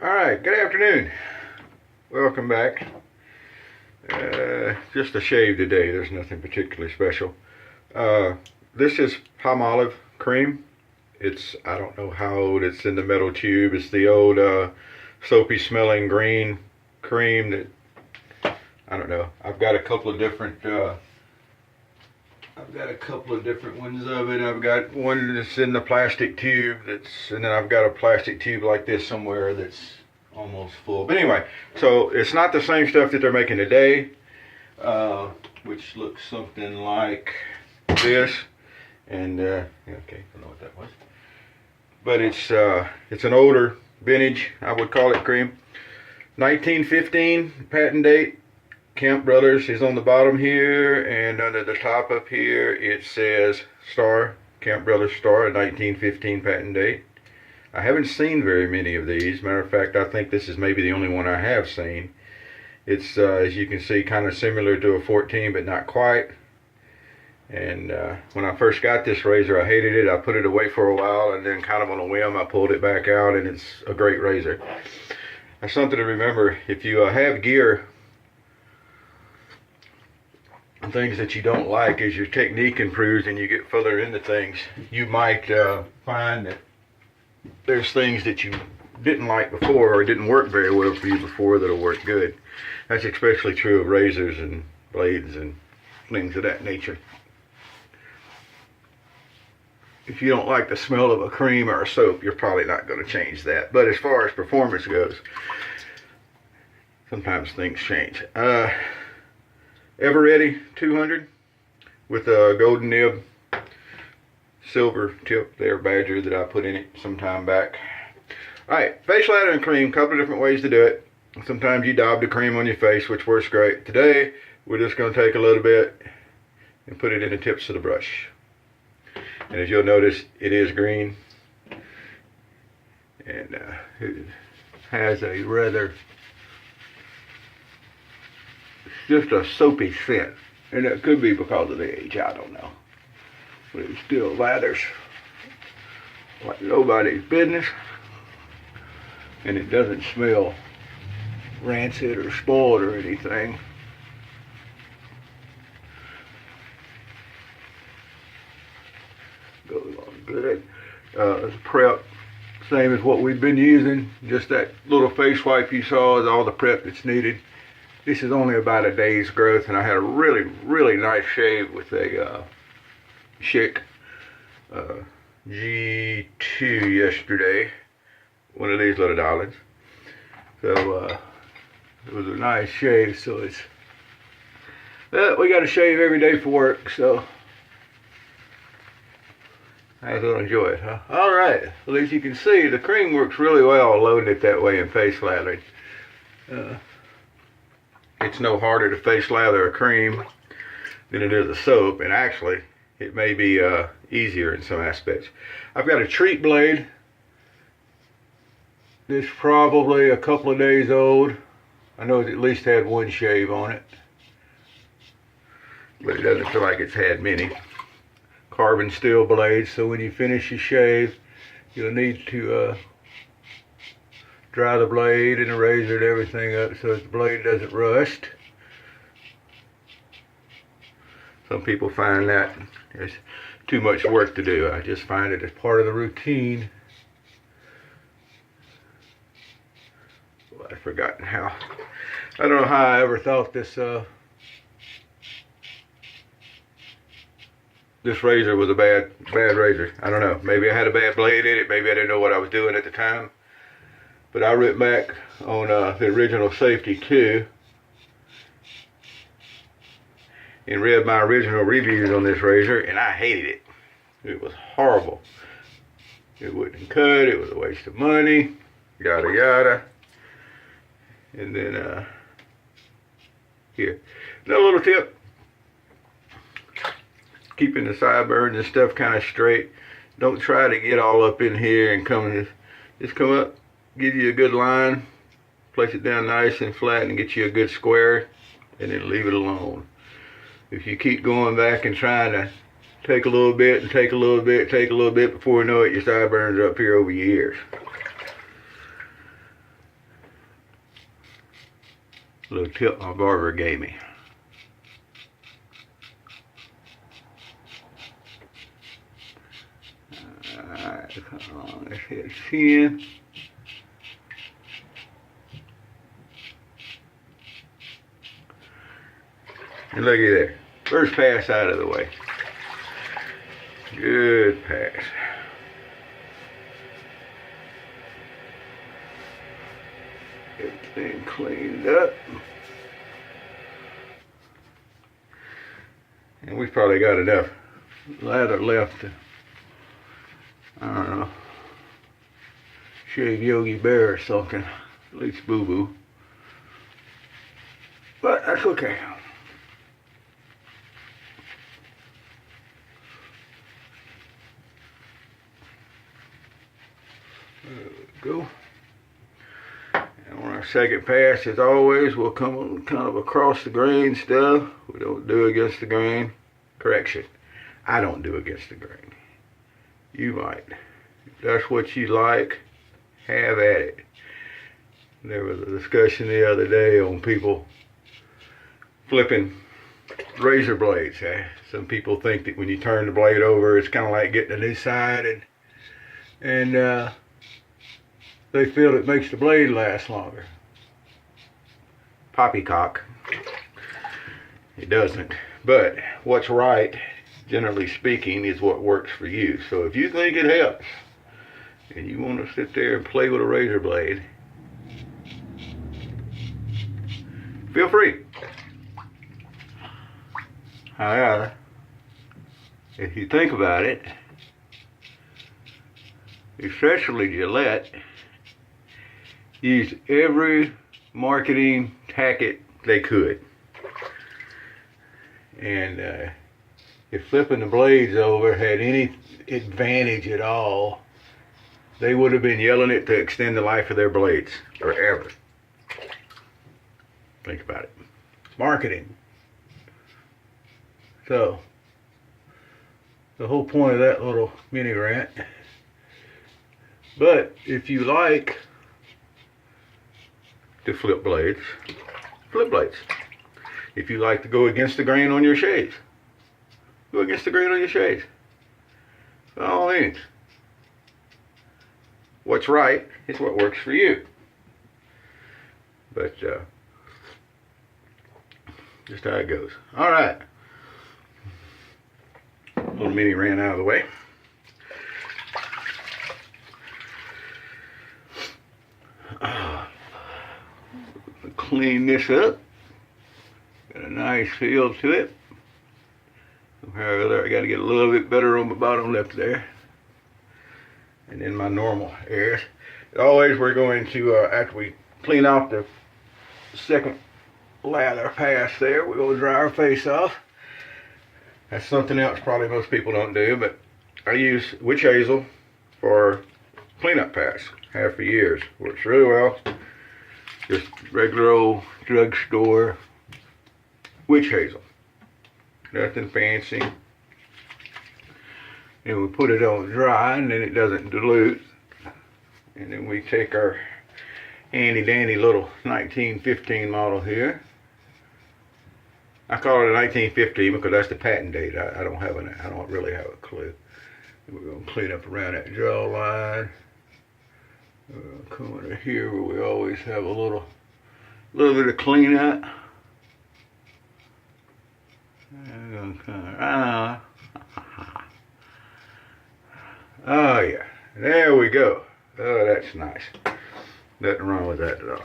Alright, good afternoon. Welcome back. Just a shave today. There's nothing particularly special. This is Palmolive Cream. I don't know how old. It's in the metal tube. It's the old soapy smelling green cream that, I don't know. I've got a couple of different ones of it. I've got one that's in the plastic tube and then I've got a plastic tube like this somewhere that's almost full. But anyway, so it's not the same stuff that they're making today, which looks something like this. And okay, I don't know what that was. But it's an older vintage, I would call it, cream. 1915 patent date. Kemp Brothers is on the bottom here, and under the top up here it says Star, Kemp Brothers Star, a 1915 patent date. I haven't seen very many of these. Matter of fact, I think this is maybe the only one I have seen. It's, as you can see, kind of similar to a 14, but not quite. And when I first got this razor, I hated it. I put it away for a while, and then kind of on a whim, I pulled it back out, and it's a great razor. That's something to remember. If you have gear, things that you don't like, as your technique improves and you get further into things, you might find that there's things that you didn't like before or didn't work very well for you before that'll work good. That's especially true of razors and blades and things of that nature. If you don't like the smell of a cream or a soap, you're probably not going to change that. But as far as performance goes, sometimes things change. Ever Ready 200 with a golden nib silver tip there badger that I put in it some time back. Alright, face lathering cream, couple of different ways to do it. Sometimes you daub the cream on your face, which works great. Today we're just going to take a little bit and put it in the tips of the brush. And as you'll notice, it is green, and it has a rather, just a soapy scent, and it could be because of the age, I don't know, but it still lathers like nobody's business, and it doesn't smell rancid or spoiled or anything. Goes on good. Prep, same as what we've been using, just that little face wipe you saw is all the prep that's needed. This is only about a day's growth, and I had a really nice shave with a Schick G2 yesterday, one of these little darlings. So it was a nice shave. So it's we got to shave every day for work, so I will enjoy it, huh? All right. Well, as you can see, the cream works really well loading it that way in face lathering. It's no harder to face lather a cream than it is a soap, and actually it may be easier in some aspects. I've got a Treet blade. This probably a couple of days old. I know it at least had one shave on it, but it doesn't feel like it's had many. Carbon steel blade, so when you finish your shave, you'll need to dry the blade and the razor and everything up so the blade doesn't rust. Some people find that there's too much work to do. I just find it as part of the routine. Well, I've forgotten how. I don't know how I ever thought this razor was a bad razor. I don't know. Maybe I had a bad blade in it. Maybe I didn't know what I was doing at the time. But I went back on the original Safety 2 and read my original reviews on this razor, and I hated it. It was horrible. It wouldn't cut. It was a waste of money. Yada yada. And then here, another little tip. Keeping the sideburns and stuff kind of straight. Don't try to get all up in here and just come up, give you a good line, place it down nice and flat and get you a good square, and then leave it alone. If you keep going back and trying to take a little bit and take a little bit, take a little bit, before you know it, your sideburns are up here over your ears. Little tip my barber gave me. Alright, come on, let's hit 10. And looky there. First pass out of the way. Good pass. Everything cleaned up. And we've probably got enough lather left to, I don't know, shave Yogi Bear or something. At least Boo Boo. But that's okay. There we go. And on our second pass, as always, we'll come on kind of across the grain stuff. We don't do against the grain. Correction, I don't do against the grain. You might. If that's what you like, have at it. There was a discussion the other day on people flipping razor blades. Some people think that when you turn the blade over, it's kind of like getting a new side, and they feel it makes the blade last longer. Poppycock. It doesn't. But what's right, generally speaking, is what works for you. So if you think it helps, and you want to sit there and play with a razor blade, feel free. However, if you think about it, especially Gillette used every marketing tactic they could. And if flipping the blades over had any advantage at all, they would have been yelling it to extend the life of their blades forever. Think about it. Marketing. So, the whole point of that little mini rant. But if you like to flip blades, flip blades. If you like to go against the grain on your shaves, go against the grain on your shaves. By all means. What's right is what works for you. But just how it goes. All right. Little mini rant out of the way. Clean this up. Got a nice feel to it. However, I got to get a little bit better on my bottom lip there. And then my normal areas. As always, we're going to, after we clean off the second lather pass there, we're going to dry our face off. That's something else probably most people don't do, but I use witch hazel for cleanup pass. Have for years. Works really well. Just regular old drugstore witch hazel. Nothing fancy. And we put it on dry, and then it doesn't dilute. And then we take our handy dandy little 1915 model here. I call it a 1915 because that's the patent date. I don't really have a clue. And we're gonna clean up around that jaw line. Come under here where we always have a little bit of cleanup. I'm gonna come around. Oh yeah, there we go. Oh, that's nice. Nothing wrong with that at all.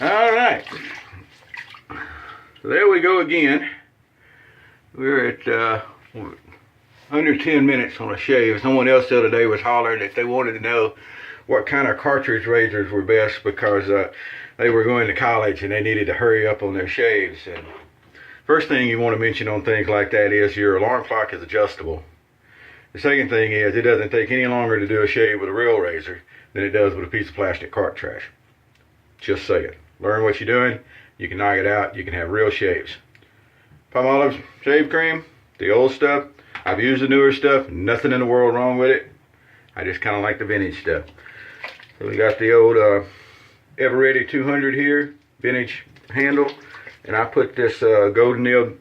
All right. So there we go again. We're at under 10 minutes on a shave. Someone else the other day was hollering that they wanted to know what kind of cartridge razors were best because they were going to college and they needed to hurry up on their shaves. And first thing you want to mention on things like that is your alarm clock is adjustable. The second thing is it doesn't take any longer to do a shave with a real razor than it does with a piece of plastic cart trash. Just saying. Learn what you're doing. You can knock it out. You can have real shaves. Palmolive shave cream, the old stuff. I've used the newer stuff. Nothing in the world wrong with it. I just kind of like the vintage stuff. So we got the old Ever Ready 200 here. vintage handle, and I put this golden nib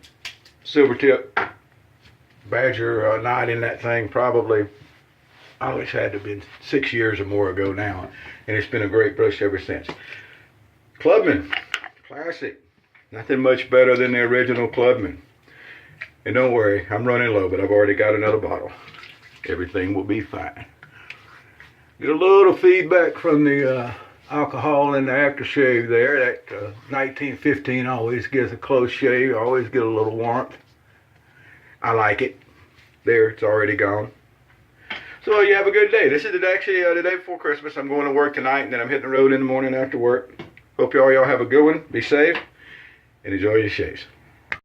silver tip badger knot in that thing probably, I always had to have been 6 years or more ago now, and it's been a great brush ever since. Clubman, classic. Nothing much better than the original Clubman. And don't worry, I'm running low, but I've already got another bottle. Everything will be fine. Get a little feedback from the alcohol in the aftershave there. That 1915 always gives a close shave, always get a little warmth. I like it. There, it's already gone. So you have a good day. This is actually the day before Christmas. I'm going to work tonight, and then I'm hitting the road in the morning after work. Hope y'all have a good one. Be safe, and enjoy your shaves.